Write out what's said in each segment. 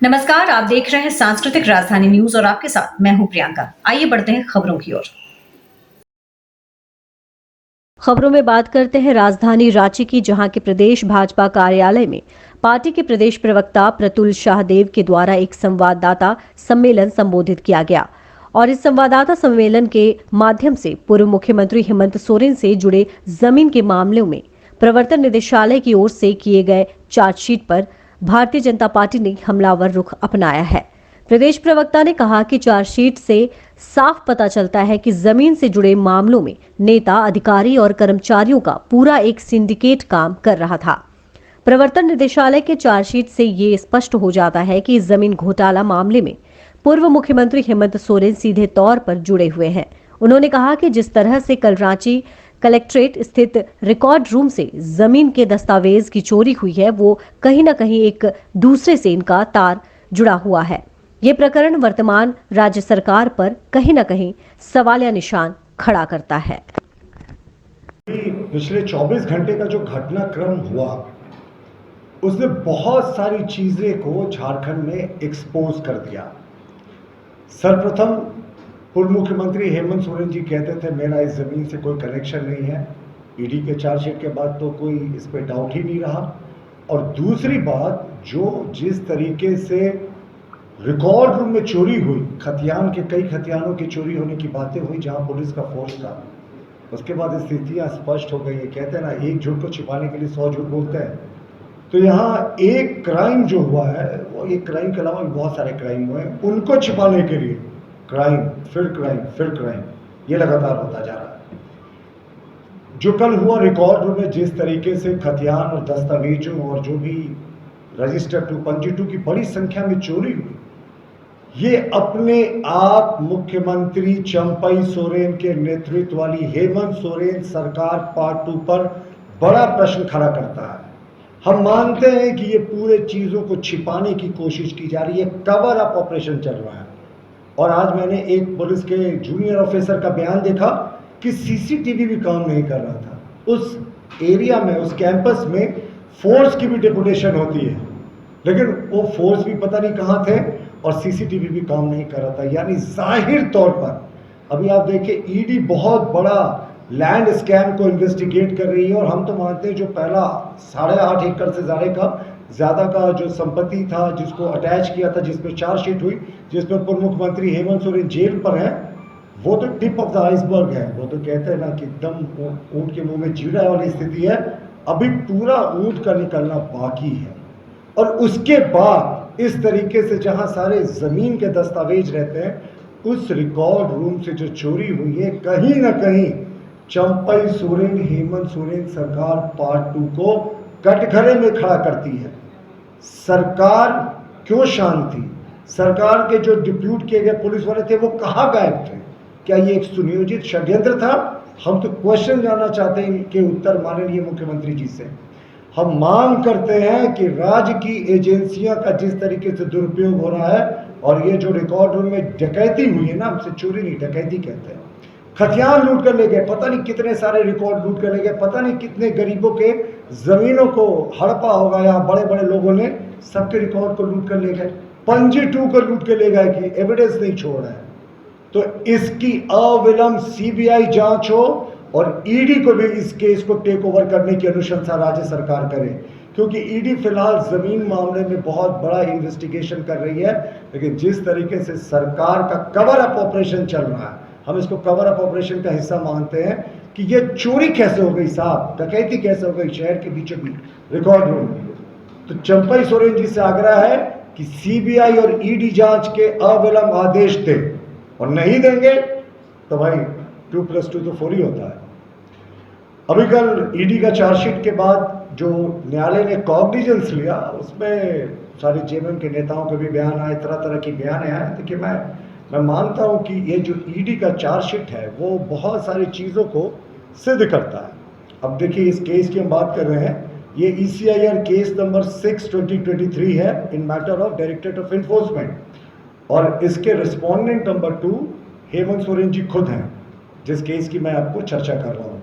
नमस्कार, आप देख रहे हैं सांस्कृतिक राजधानी न्यूज और आपके साथ मैं हूं प्रियंका। आइए बढ़ते हैं खबरों की ओर। खबरों में बात करते हैं राजधानी रांची की, जहां के प्रदेश भाजपा कार्यालय में पार्टी के प्रदेश प्रवक्ता प्रतुल शाहदेव के द्वारा एक संवाददाता सम्मेलन संबोधित किया गया। और इस संवाददाता सम्मेलन के माध्यम से पूर्व मुख्यमंत्री हेमंत सोरेन से जुड़े जमीन के मामलों में प्रवर्तन निदेशालय की ओर से किए गए चार्जशीट पर भारतीय जनता पार्टी ने हमलावर रुख अपनाया है। प्रदेश प्रवक्ता ने कहा कि चार्जशीट से साफ पता चलता है कि जमीन से जुड़े मामलों में नेता, अधिकारी और कर्मचारियों का पूरा एक सिंडिकेट काम कर रहा था। प्रवर्तन निदेशालय के चार्जशीट से ये स्पष्ट हो जाता है कि इस जमीन घोटाला मामले में पूर्व मुख्यमंत्री हेमंत सोरेन सीधे तौर पर जुड़े हुए हैं। उन्होंने कहा कि जिस तरह से कल रांची कलेक्ट्रेट स्थित रिकॉर्ड रूम से जमीन के दस्तावेज की चोरी हुई है, वो कहीं न कहीं एक दूसरे से इनका तार जुड़ा हुआ है। ये प्रकरण वर्तमान राज्य सरकार पर कहीं न कहीं सवालिया निशान खड़ा करता है। पिछले 24 घंटे का जो घटनाक्रम हुआ उसने बहुत सारी चीजें को झारखंड में एक्सपोज कर दिया। सर्वप्रथम पूर्व मुख्यमंत्री हेमंत सोरेन जी कहते थे मेरा इस जमीन से कोई कनेक्शन नहीं है। ईडी के चार्जशीट के बाद तो कोई इस पे डाउट ही नहीं रहा। और दूसरी बात, जो जिस तरीके से रिकॉर्ड रूम में चोरी हुई, खतियान के कई खतियानों की चोरी होने की बातें हुई जहां पुलिस का फोर्स था, उसके बाद स्थितियां स्पष्ट हो गई है। कहते हैं ना, एक झूठ को छिपाने के लिए 100 झूठ बोलते हैं। तो यहाँ एक क्राइम जो हुआ है, वो एक क्राइम के अलावा भी बहुत सारे क्राइम हुए हैं, उनको छिपाने के लिए क्राइम फिर क्राइम फिर क्राइम, ये लगातार होता जा रहा है। जो कल हुआ रिकॉर्ड रूम में, जिस तरीके से खतियान और दस्तावेजों और जो भी रजिस्टर 252 की बड़ी संख्या में चोरी हुई, ये अपने आप मुख्यमंत्री चंपई सोरेन के नेतृत्व वाली हेमंत सोरेन सरकार पार्ट 2 पर बड़ा प्रश्न खड़ा करता है। हम मानते हैं कि ये पूरे चीजों को छिपाने की कोशिश की जा रही है, कवर अप ऑपरेशन चल रहा है। और आज मैंने एक पुलिस के जूनियर ऑफिसर का बयान देखा कि सीसीटीवी भी काम नहीं कर रहा था। उस एरिया में, उस कैंपस में फोर्स की भी डेपुटेशन होती है, लेकिन वो फोर्स भी पता नहीं कहाँ थे और सीसीटीवी भी काम नहीं कर रहा था। यानी जाहिर तौर पर अभी आप देखिए, ईडी बहुत बड़ा लैंड स्कैम को इन्वेस्टिगेट कर रही है। और हम तो मानते हैं जो पहला 8.5 एकड़ से ज़्यादा का जो संपत्ति था, जिसको अटैच किया था, जिसमें चार्जशीट हुई, जिसमें पूर्व मुख्यमंत्री हेमंत सोरेन जेल पर है, वो तो टिप ऑफ द आइसबर्ग है। वो तो कहते हैं ना कि एकदम ऊंट के मुंह में जीरा वाली स्थिति है। अभी पूरा ऊंट का निकलना बाकी है। और उसके बाद इस तरीके से जहां सारे जमीन के दस्तावेज रहते हैं, उस रिकॉर्ड रूम से जो चोरी हुई है, कहीं ना कहीं चंपई सोरेन हेमंत सोरेन सरकार पार्ट 2 को कटघरे में खड़ा करती है। सरकार क्यों शांत थी? सरकार के जो डिप्यूट किए गए पुलिस वाले थे, वो कहाँ गायब थे? क्या ये एक सुनियोजित षड्यंत्र था? हम तो क्वेश्चन जानना चाहते हैं इनके उत्तर माननीय मुख्यमंत्री जी से। हम मांग करते हैं कि राज्य की एजेंसियां का जिस तरीके से दुरुपयोग हो रहा है, और ये जो रिकॉर्ड रूम में डकैती हुई है ना, हमसे चोरी नहीं डकैती कहते हैं, खतियान लूट कर ले गए, पता नहीं कितने सारे रिकॉर्ड लूट कर ले गए, पता नहीं कितने गरीबों के जमीनों को हड़पा होगा, यहाँ बड़े बड़े लोगों ने सबके रिकॉर्ड को लूट कर ले गए, पंजी 2 को लूट कर ले गए कि एविडेंस नहीं छोड़ रहा है। तो इसकी अविलंब सीबीआई जांच हो और ईडी को भी इस केस को टेक ओवर करने की अनुशंसा राज्य सरकार करे, क्योंकि ईडी फिलहाल जमीन मामले में बहुत बड़ा इन्वेस्टिगेशन कर रही है। लेकिन जिस तरीके से सरकार का कवर अप ऑपरेशन चल रहा है, हम इसको कवर अप ऑपरेशन का हिस्सा मानते हैं कि ये चोरी कैसे हो गई साहब, डकैती कैसे हो गई शहर के बीचों बीच रिकॉर्ड रूम। तो चंपई सोरेन जी से आग्रह है कि सीबीआई और ईडी जांच के अविलंब आदेश दे, और नहीं देंगे तो भाई 2+2 तो 4 ही होता है। अभी कल ईडी का चार्जशीट के बाद जो न्यायालय ने कॉग्निजेंस लिया, उसमें सारे जेएमएम के नेताओं के भी बयान आए, तरह तरह की बयान आए। देखिए, मैं मानता हूं कि ये जो ईडी का चार्जशीट है वो बहुत सारी चीज़ों को सिद्ध करता है। अब देखिए, इस केस की हम बात कर रहे हैं, ये ECIR केस नंबर 6/2023 है इन matter of directorate of enforcement, और इसके रिस्पोंडेंट नंबर 2 हेमंत सोरेन जी खुद हैं, जिस केस की मैं आपको चर्चा कर रहा हूँ।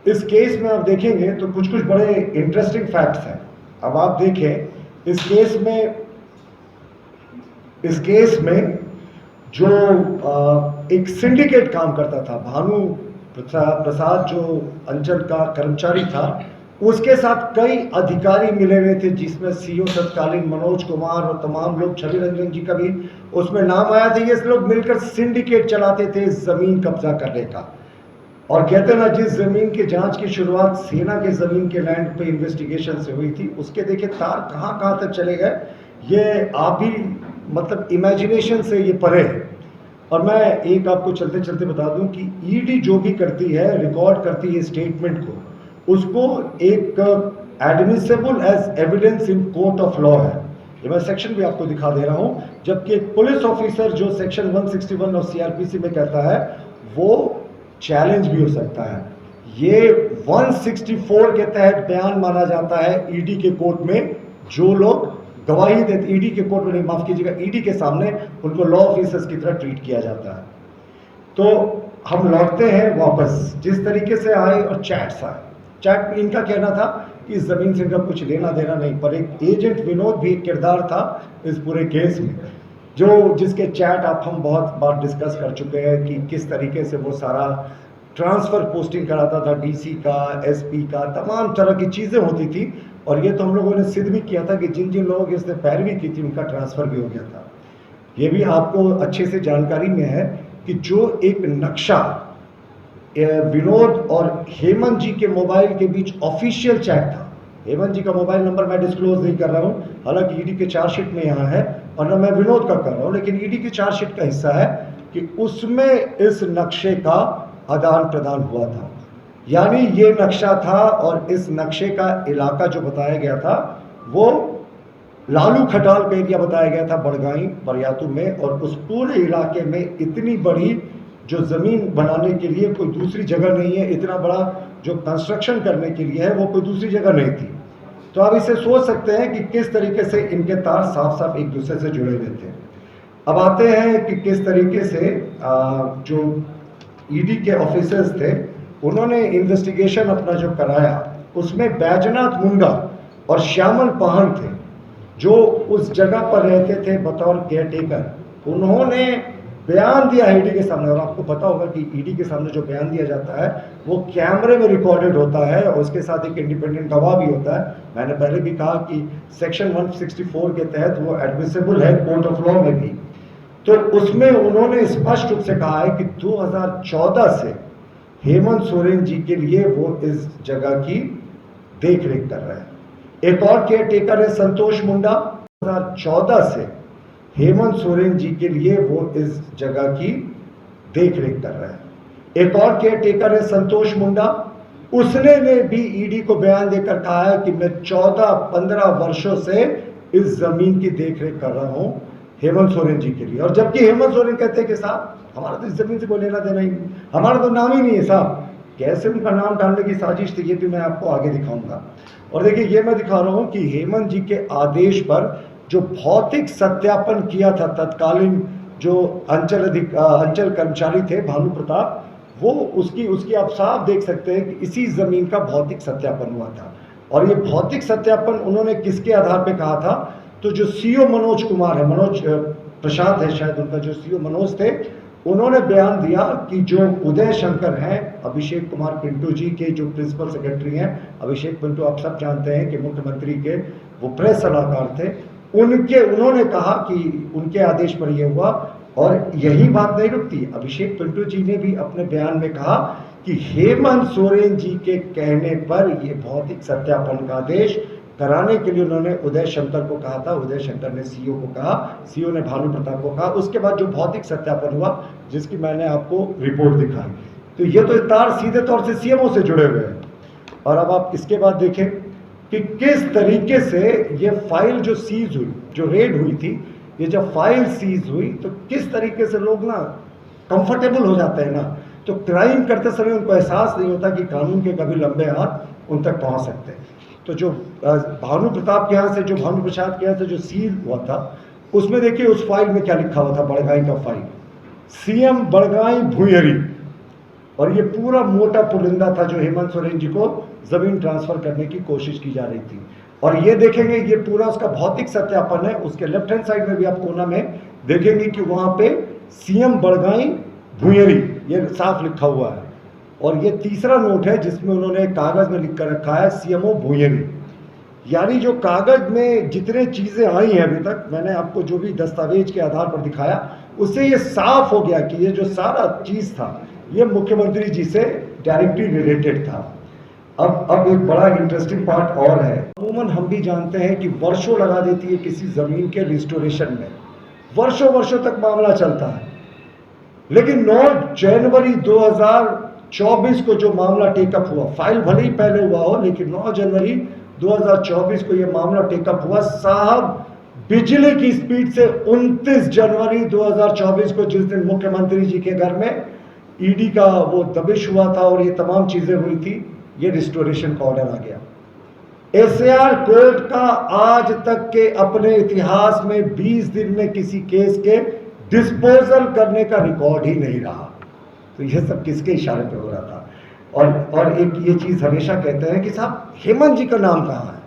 इस केस में आप देखेंगे तो कुछ बड़े इंटरेस्टिंग फैक्ट्स हैं। अब आप देखें, इस केस में इस केस में जो एक सिंडिकेट काम करता था, भानु प्रसाद जो अंचल का कर्मचारी था, उसके साथ कई अधिकारी मिले हुए थे, जिसमें सीओ तत्कालीन मनोज कुमार और तमाम लोग, छवि रंजन जी का भी उसमें नाम आया था। ये लोग मिलकर सिंडिकेट चलाते थे जमीन कब्जा करने का। और कहते हैं ना, जिस जमीन की जांच की शुरुआत सेना के जमीन के लैंड पे इन्वेस्टिगेशन से हुई थी, उसके देखे तार कहाँ कहाँ तक चले गए, ये आप ही मतलब इमेजिनेशन से ये परे है। और मैं एक आपको चलते चलते बता दूं कि ईडी जो भी करती है, रिकॉर्ड करती है स्टेटमेंट को, उसको एक admissible as evidence in court of law है। ये मैं सेक्शन भी आपको दिखा दे रहा हूं। जबकि एक पुलिस ऑफिसर जो सेक्शन 161 ऑफ सीआरपीसी में कहता है, वो चैलेंज भी हो सकता है। ये 164 के तहत बयान माना जाता है ईडी के कोर्ट में। जो लोग गवाही देते, ईडी के कोर्ट में नहीं, माफ कीजिएगा, ईडी के सामने उनको लॉ ऑफिसर्स की तरह ट्रीट किया जाता है। तो हम लौटते हैं वापस, जिस तरीके से आए और चैट्स आए। चैट में इनका कहना था कि इस जमीन से इनका कुछ लेना देना नहीं, पर एक एजेंट विनोद भी एक किरदार था इस पूरे केस में, जो जिसके चैट आप हम बहुत बार डिस्कस कर चुके हैं कि किस तरीके से वो सारा ट्रांसफ़र पोस्टिंग कराता था, डीसी का, एसपी का, तमाम तरह की चीज़ें होती थी। और ये तो हम लोगों ने सिद्ध भी किया था कि जिन जिन लोगों की इसने पैरवी की थी, उनका ट्रांसफ़र भी हो गया था। ये भी आपको अच्छे से जानकारी में है कि जो एक नक्शा विनोद और हेमंत जी के मोबाइल के बीच ऑफिशियल चैट था। हेमंत जी का मोबाइल नंबर मैं डिस्क्लोज नहीं कर रहा हूँ, हालांकि ईडी के चार्जशीट में यहाँ है, और न मैं विनोद का कर रहा हूँ, लेकिन ईडी की चार्जशीट का हिस्सा है कि उसमें इस नक्शे का आदान प्रदान हुआ था। यानी ये नक्शा था, और इस नक्शे का इलाका जो बताया गया था वो लालू खटाल का एरिया बताया गया था, बड़गाई बरियातू में। और उस पूरे इलाके में इतनी बड़ी जो ज़मीन बनाने के लिए कोई दूसरी जगह नहीं है, इतना बड़ा जो कंस्ट्रक्शन करने के लिए है वो कोई दूसरी जगह नहीं थी। तो आप इसे सोच सकते हैं कि किस तरीके से इनके तार साफ साफ एक दूसरे से जुड़े हुए थे। अब आते हैं कि किस तरीके से जो ईडी के ऑफिसर्स थे, उन्होंने इन्वेस्टिगेशन अपना जो कराया, उसमें बैजनाथ मुंडा और श्यामल पाहन थे, जो उस जगह पर रहते थे बतौर केयरटेकर। उन्होंने बयान दिया ईडी के सामने, और आपको पता होगा कि ईडी के सामने जो बयान दिया जाता है वो कैमरे में रिकॉर्डेड होता है, और उसके साथ एक इंडिपेंडेंट गवाह भी होता है। मैंने पहले भी कहा कि सेक्शन 164 के तहत वो एडमिसिबल है कोर्ट ऑफ लॉ में भी। तो उसमें उन्होंने स्पष्ट रूप से कहा है कि 2014 से हेमंत सोरेन जी के लिए वो इस जगह की देख रेख कर रहे हैं। एक और केयर टेकर है संतोष मुंडा, 2014 से हेमंत सोरेन जी के लिए वो इस जगह की देख रेख कर रहे हैं। एक और केयर टेकर है संतोष मुंडा, उसने ने भी ईडी को बयान देकर कहा है कि मैं 14-15 वर्षों से इस जमीन की देख रेख कर रहा हूं हेमंत सोरेन जी के लिए। और जबकि हेमंत सोरेन कहते हैं कि साहब हमारा तो इस जमीन से कोई लेना देना ही नहीं, हमारा तो नाम ही नहीं है साहब। कैसे उनका नाम डालने की साजिश थी, ये भी मैं आपको आगे दिखाऊंगा। और देखिए, ये मैं दिखा रहा हूं कि हेमंत जी के आदेश पर जो भौतिक सत्यापन किया था तत्कालीन जो अंचल कर्मचारी थे भानु प्रताप, वो उसकी आप साफ देख सकते हैं कि इसी जमीन का भौतिक सत्यापन हुआ था। और ये भौतिक सत्यापन उन्होंने किसके आधार पे कहा था? तो जो सीओ मनोज कुमार है, मनोज प्रसाद है शायद उनका, जो सीओ मनोज थे, उन्होंने बयान दिया कि जो उदय शंकर हैं, अभिषेक कुमार पिंटू जी के जो प्रिंसिपल सेक्रेटरी हैं, अभिषेक पिंटू आप सब जानते हैं कि मुख्यमंत्री के वो प्रेस सलाहकार थे, उन्होंने कहा कि उनके आदेश पर यह हुआ। और यही बात नहीं रुकती, अभिषेक पिंटू जी ने भी अपने बयान में कहा कि हेमंत सोरेन जी के कहने पर यह भौतिक सत्यापन का आदेश कराने के लिए उन्होंने उदय शंकर को कहा था। उदय शंकर ने सीओ को कहा, सीओ ने भानु प्रताप को कहा। उसके बाद जो भौतिक सत्यापन हुआ, जिसकी मैंने आपको रिपोर्ट दिखाई, तो ये तो तार सीधे तौर से सीएमओ से जुड़े हुए हैं। और अब आप इसके बाद देखें कि किस तरीके से ये फाइल जो सीज हुई, जो रेड हुई थी, ये जब फाइल सीज हुई तो किस तरीके से लोग ना कंफर्टेबल हो जाते हैं ना, तो क्राइम करते समय उनको एहसास नहीं होता कि कानून के कभी लंबे हाथ उन तक पहुंच सकते हैं। तो जो भानु प्रताप के यहाँ से, जो भानु प्रसाद के यहाँ से जो सील हुआ था, उसमें देखिए उस फाइल में क्या लिखा हुआ था, बड़गाई का फाइल, सीएम बड़गाई भुयरी। और ये पूरा मोटा पुलिंदा था जो हेमंत सोरेन जी को जमीन ट्रांसफर करने की कोशिश की जा रही थी। और ये देखेंगे, ये पूरा उसका भौतिक सत्यापन है। उसके लेफ्ट हैंड साइड में भी आप कोना में देखेंगे कि वहाँ पे सीएम बड़गाई भुंयरी ये साफ लिखा हुआ है। और ये तीसरा नोट है जिसमें उन्होंने कागज़ में लिख कर रखा है सीएमओ भुंयरी। यानी जो कागज़ में जितने चीज़ें आई हैं अभी तक, मैंने आपको जो भी दस्तावेज के आधार पर दिखाया, उससे ये साफ हो गया कि ये जो सारा चीज़ था ये मुख्यमंत्री जी से डायरेक्टली रिलेटेड था। अब एक बड़ा इंटरेस्टिंग पार्ट और है। अमूमन हम भी जानते हैं कि वर्षों लगा देती है किसी ज़मीन के रिस्टोरेशन में, वर्षों वर्षों तक मामला चलता है। लेकिन 9 जनवरी 2024 को जो मामला टेकअप हुआ, फाइल भले ही पहले हुआ हो, लेकिन 9 जनवरी 2024 को ये मामला टेकअप हुआ। साहब बिजली की स्पीड से 29 जनवरी 2024 को, जिस दिन मुख्यमंत्री जी के घर में ईडी का वो दबिश हुआ था और ये तमाम चीजें हुई थी, ये रिस्टोरेशन का ऑर्डर आ गया। एसआर कोर्ट का आज तक के अपने इतिहास में 20 दिन में किसी केस के डिस्पोजल करने का रिकॉर्ड ही नहीं रहा। तो ये सब किसके इशारे पे हो रहा था? और एक ये चीज हमेशा कहते हैं कि साहब हेमंत जी का नाम कहाँ है?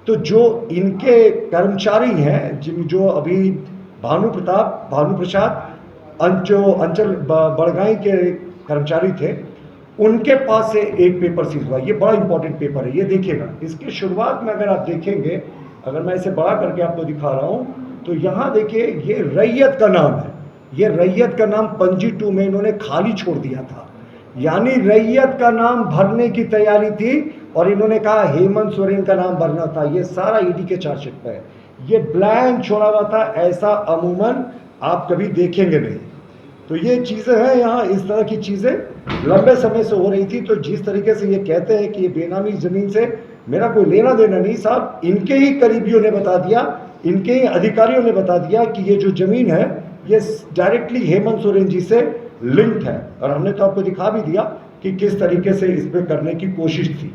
तो जो इनके कर्मचारी हैं, जो अभी भानु प्रसाद अंचल बड़गाई के कर्मचारी थे, उनके पास से एक पेपर सीज हुआ। ये बड़ा इंपॉर्टेंट पेपर है, ये देखिएगा। इसकी शुरुआत में अगर आप देखेंगे, अगर मैं इसे बड़ा करके आपको दिखा रहा हूं, तो यहाँ देखिए ये रैयत का नाम है। ये रैयत का नाम पंजी 2 में इन्होंने खाली छोड़ दिया था, यानी रैयत का नाम भरने की तैयारी थी और इन्होंने कहा हेमंत सोरेन का नाम भरना था। ये सारा ईडी के चार्जशीट पे है, ये ब्लैंक छोड़ा हुआ था। ऐसा अमूमन आप कभी देखेंगे नहीं। तो ये चीज़ें हैं, यहाँ इस तरह की चीज़ें लंबे समय से हो रही थी। तो जिस तरीके से ये कहते हैं कि ये बेनामी ज़मीन से मेरा कोई लेना देना नहीं, साहब इनके ही करीबियों ने बता दिया, इनके ही अधिकारियों ने बता दिया कि ये जो ज़मीन है ये डायरेक्टली हेमंत सोरेन जी से लिंक्ड है। और हमने तो आपको दिखा भी दिया कि किस तरीके से इस पर करने की कोशिश थी।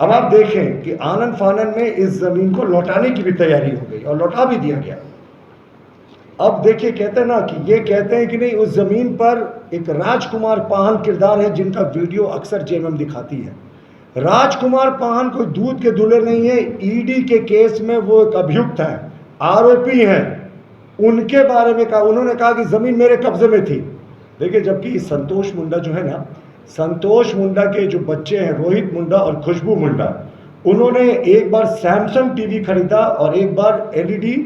अब आप देखें कि आनन फानन में इस ज़मीन को लौटाने की भी तैयारी हो गई और लौटा भी दिया गया। अब देखिए, कहते हैं ना कि ये कहते हैं कि नहीं, उस ज़मीन पर एक राजकुमार पाहन किरदार है जिनका वीडियो अक्सर जेएमएम दिखाती है। राजकुमार पाहन कोई दूध के दूल्हे नहीं है, ईडी के केस में वो एक अभियुक्त है, आरोपी हैं। उनके बारे में कहा, उन्होंने कहा कि ज़मीन मेरे कब्जे में थी। देखिए, जबकि संतोष मुंडा जो है ना, संतोष मुंडा के जो बच्चे हैं रोहित मुंडा और खुशबू मुंडा, उन्होंने एक बार सैमसंग टीवी खरीदा और एक बार एलईडी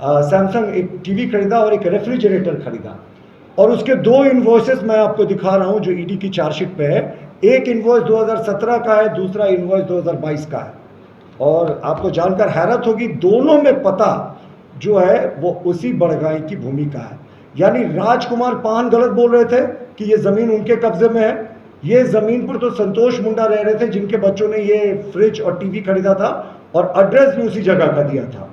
सैमसंग एक टीवी खरीदा और एक रेफ्रिजरेटर खरीदा। और उसके 2 इनवॉइसेस मैं आपको दिखा रहा हूं जो ईडी की चार्जशीट पे है। एक इनवॉइस 2017 का है, दूसरा इनवॉइस 2022 का है। और आपको जानकर हैरत होगी, दोनों में पता जो है वो उसी बड़गाई की भूमि का है। यानी राजकुमार पाहन गलत बोल रहे थे कि ये ज़मीन उनके कब्जे में है। ये ज़मीन पर तो संतोष मुंडा रह रहे थे जिनके बच्चों ने ये फ्रिज और टीवी खरीदा था और एड्रेस भी उसी जगह का दिया था।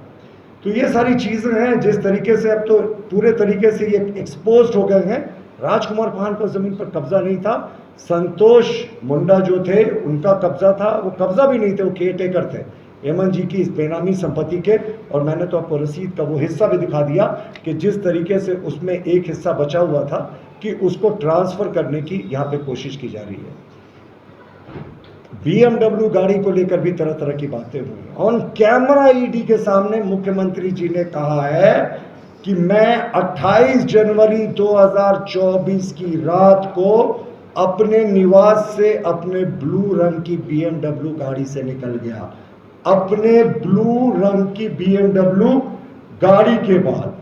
तो ये सारी चीज़ें हैं जिस तरीके से अब तो पूरे तरीके से ये एक्सपोज हो गए हैं। राजकुमार पाहन को ज़मीन पर कब्जा नहीं था, संतोष मुंडा जो थे उनका कब्जा था। वो कब्जा भी नहीं थे, वो केयर टेकर थे हेमंत जी की इस बेनामी संपत्ति के। और मैंने तो आपको रसीद का वो हिस्सा भी दिखा दिया कि जिस तरीके से उसमें एक हिस्सा बचा हुआ था कि उसको ट्रांसफ़र करने की यहाँ पे कोशिश की जा रही है। BMW गाड़ी को लेकर भी तरह तरह की बातें हुई। ऑन कैमरा ईडी के सामने मुख्यमंत्री जी ने कहा है कि मैं 28 जनवरी 2024 की रात को अपने निवास से अपने ब्लू रंग की BMW गाड़ी से निकल गया। अपने ब्लू रंग की BMW गाड़ी के बाद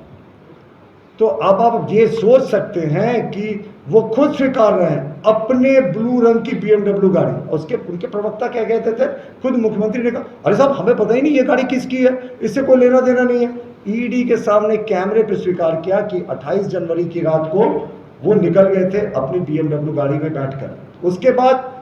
तो अब आप ये सोच सकते हैं कि वो खुद स्वीकार रहे हैं अपने ब्लू रंग की BMW गाड़ी। उसके उनके प्रवक्ता क्या कहते थे, खुद मुख्यमंत्री ने कहा, अरे साहब हमें पता ही नहीं ये गाड़ी किसकी है, इससे कोई लेना देना नहीं है। ईडी के सामने कैमरे पे स्वीकार किया कि 28 जनवरी की रात को वो निकल गए थे अपनी BMW गाड़ी में बैठकर। उसके बाद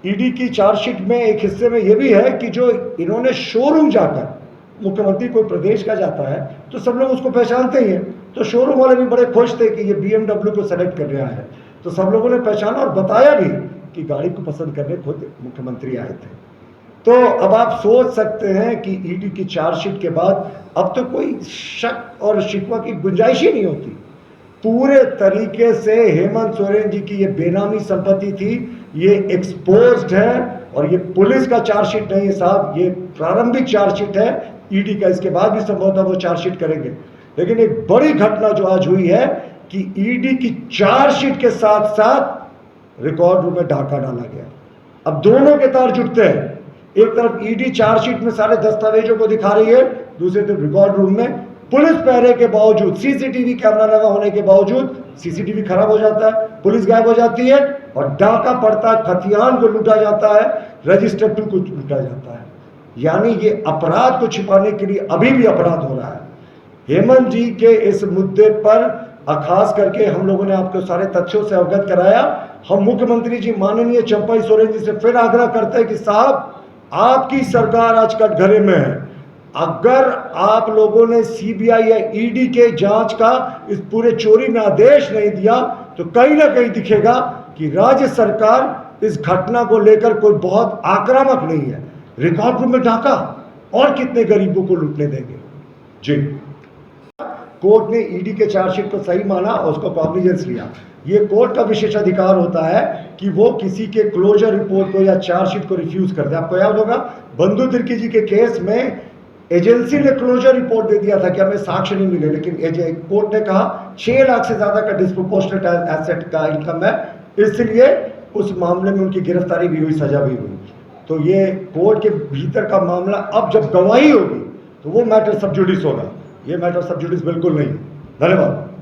ईडी की चार्जशीट में एक हिस्से में ये भी है कि जो इन्होंने शोरूम जाकर, मुख्यमंत्री कोई प्रदेश का जाता है तो सब लोग उसको पहचानते ही हैं, तो शोरूम वाले भी बड़े खुश थे कि ये BMW को सेलेक्ट कर रहा है। तो सब लोगों ने पहचाना और बताया भी कि गाड़ी को पसंद करने खुद मुख्यमंत्री आए थे। तो अब आप सोच सकते हैं कि ईडी की चार्जशीट के बाद अब तो कोई शक और शिकवा की गुंजाइश ही नहीं होती। पूरे तरीके से हेमंत सोरेन जी की ये बेनामी संपत्ति थी, ये एक्सपोज्ड है। और ये पुलिस का चार्जशीट नहीं है साहब, ये प्रारंभिक चार्जशीट है ईडी का। इसके बाद भी संभवतः वो चार्जशीट करेंगे। लेकिन एक बड़ी घटना जो आज हुई है कि ईडी की चार्जशीट के साथ साथ रिकॉर्ड रूम में डाका डाला गया। अब दोनों के तार जुटते हैं, एक तरफ ईडी चार्जशीट में सारे दस्तावेजों को दिखा रही है, दूसरी तरफ रिकॉर्ड रूम में पुलिस पहरे के बावजूद, सीसीटीवी कैमरा लगा होने के बावजूद सीसीटीवी खराब हो जाता है, पुलिस गायब हो जाती है और डाका पड़ता है, खतियान को लूटा जाता है, रजिस्टर 2 को लूटा जाता है। यानी ये अपराध को छिपाने के लिए अभी भी अपराध हो रहा है। हेमंत जी के इस मुद्दे पर खास करके हम लोगों ने आपको सारे तथ्यों से अवगत कराया। हम मुख्यमंत्री जी माननीय चंपई सोरेन जी से फिर आग्रह करते हैं कि साहब, आपकी सरकार आज कटघरे में है। अगर आप लोगों ने सीबीआई या ईडी के जांच का इस पूरे चोरी में आदेश नहीं दिया तो कहीं ना कहीं दिखेगा कि राज्य सरकार इस घटना को लेकर कोई बहुत आक्रामक नहीं है। रिकॉर्ड रूम में डाका और कितने गरीबों को लूटने देंगे। जी, कोर्ट ने ईडी के चार्जशीट को सही माना और उसको कॉग्निजेंस लिया। ये कोर्ट का विशेषाधिकार होता है कि वो किसी के क्लोजर रिपोर्ट को या चार्जशीट को रिफ्यूज कर दे। आपको याद होगा बंधु तिर्की जी के केस में एजेंसी ने क्लोजर रिपोर्ट दे दिया था कि हमें साक्ष्य नहीं मिले, लेकिन कोर्ट ने कहा 6 लाख से ज्यादा का डिस्प्रोपोर्शनेट एसेट का इनकम है, इसलिए उस मामले में उनकी गिरफ्तारी भी हुई, सजा भी हुई। तो ये कोर्ट के भीतर का मामला, अब जब गवाही होगी तो वो मैटर सब जुडिस होगा, ये मैटर सब जुडिस बिल्कुल नहीं है। धन्यवाद।